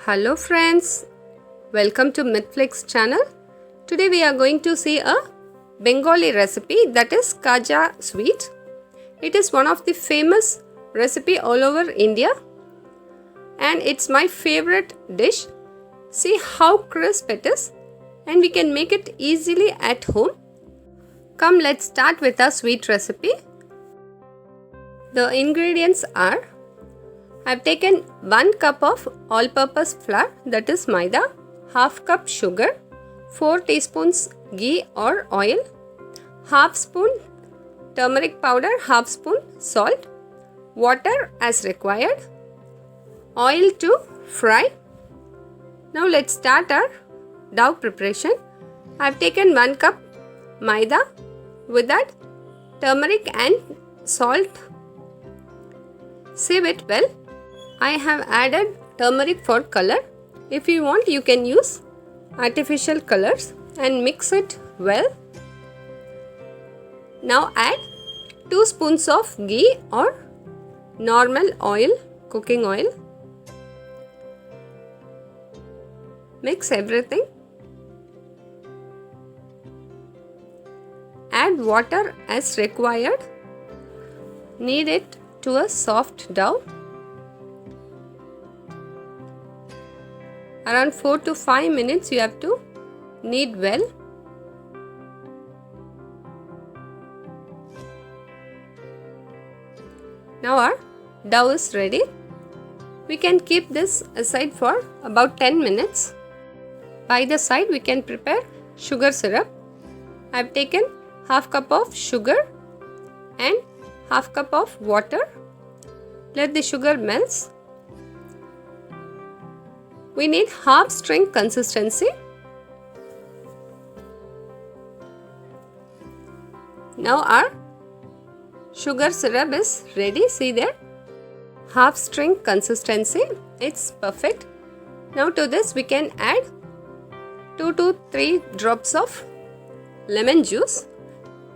Hello friends, welcome to Mythflix channel. Today we are going to see a Bengali recipe, that is Khaja sweet. It is one of the famous recipe all over India and it's my favorite dish. See how crisp it is and we can make it easily at home. Come, let's start with our sweet recipe. The ingredients are: I have taken 1 cup of all-purpose flour, that is maida, half cup sugar, 4 teaspoons ghee or oil, half spoon turmeric powder, half spoon salt, water as required, oil to fry. Now let's start our dough preparation. I have taken 1 cup maida, with that turmeric and salt. Sieve it well. I have added turmeric for color. If you want, you can use artificial colors and mix it well. Now add 2 spoons of ghee or normal oil, cooking oil. Mix everything. Add water as required. Knead it to a soft dough. Around 4 to 5 minutes you have to knead well. Now our dough is ready. We can keep this aside for about 10 minutes. By the side we can prepare sugar syrup. I have taken half cup of sugar and half cup of water. Let the sugar melt. We need half string consistency. Now our sugar syrup is ready. See there, half string consistency. It's perfect. Now to this we can add 2 to 3 drops of lemon juice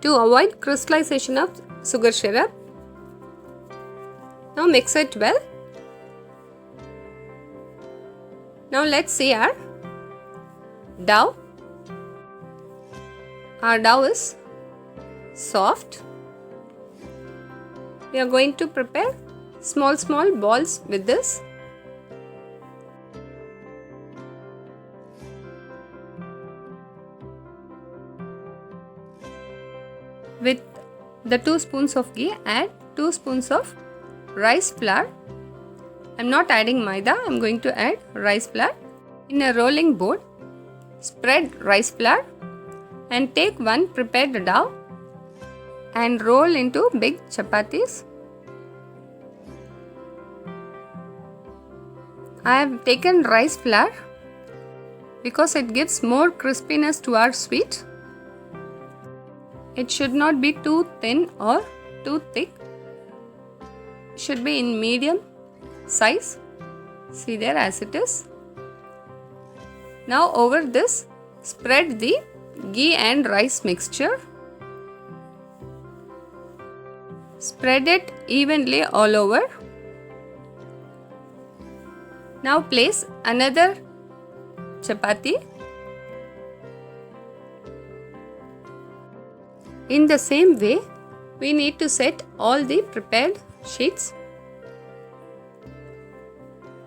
to avoid crystallization of sugar syrup. Now mix it well. Now let's see our dough. Our dough is soft. We are going to prepare small balls with this. With the 2 spoons of ghee, add 2 spoons of rice flour. I am not adding maida, I am going to add rice flour. In a rolling board, spread rice flour and take one prepared dough and roll into big chapatis. I have taken rice flour because it gives more crispiness to our sweet. It should not be too thin or too thick. It should be in medium size. See there, as it is. Now over this spread the ghee and rice mixture. Spread it evenly all over. Now place another chapati. In the same way, we need to set all the prepared sheets.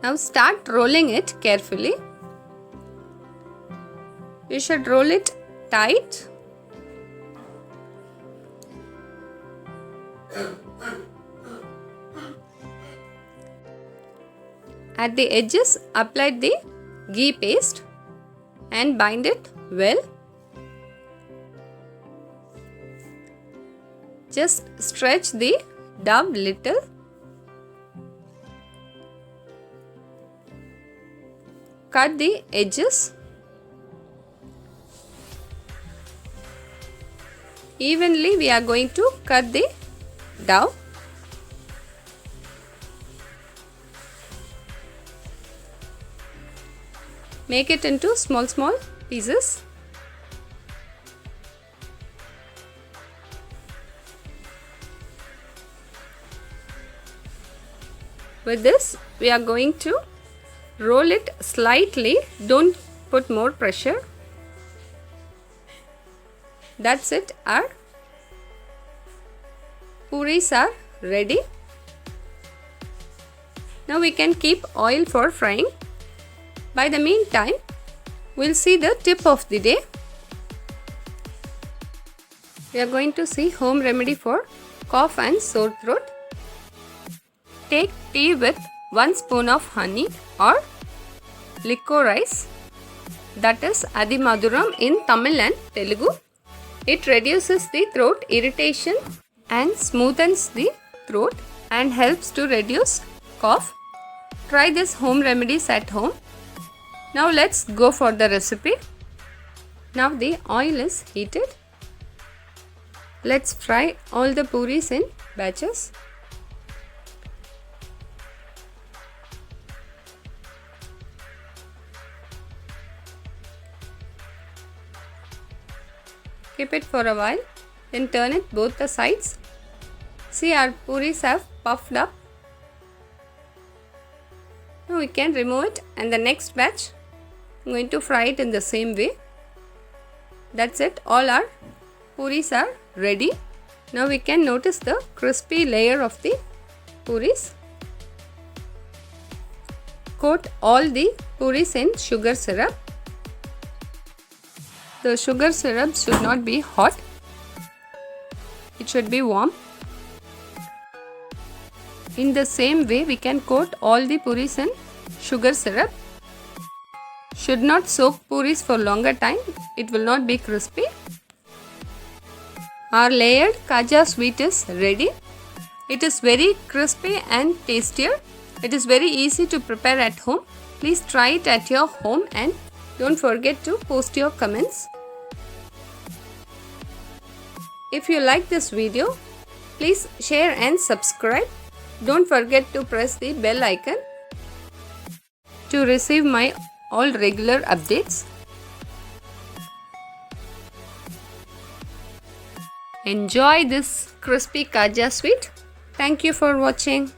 Now start rolling it carefully. You should roll it tight. At the edges, apply the ghee paste and bind it well. Just stretch the dough little. Cut the edges. Evenly we are going to cut the dough. Make it into small pieces. With this we are going to roll it slightly, don't put more pressure. That's it, our puris are ready. Now we can keep oil for frying. By the meantime, we'll see the tip of the day. We are going to see home remedy for cough and sore throat. Take tea with 1 spoon of honey or licorice, that is Adimaduram in Tamil and Telugu. It reduces the throat irritation and smoothens the throat and helps to reduce cough. Try this home remedies at home. Now let's go for the recipe. Now the oil is heated. Let's fry all the puris in batches. Keep it for a while, then turn it both the sides. See, our puris have puffed up. Now we can remove it, and the next batch I'm going to fry it in the same way. That's it, all our puris are ready. Now we can notice the crispy layer of the puris. Coat all the puris in sugar syrup. The sugar syrup should not be hot. It should be warm. In the same way, we can coat all the puris in sugar syrup. Should not soak puris for longer time. It will not be crispy. Our layered Khaja sweet is ready. It is very crispy and tastier. It is very easy to prepare at home. Please try it at your home and don't forget to post your comments. If you like this video, please share and subscribe. Don't forget to press the bell icon to receive my all regular updates. Enjoy this crispy Khaja sweet. Thank you for watching.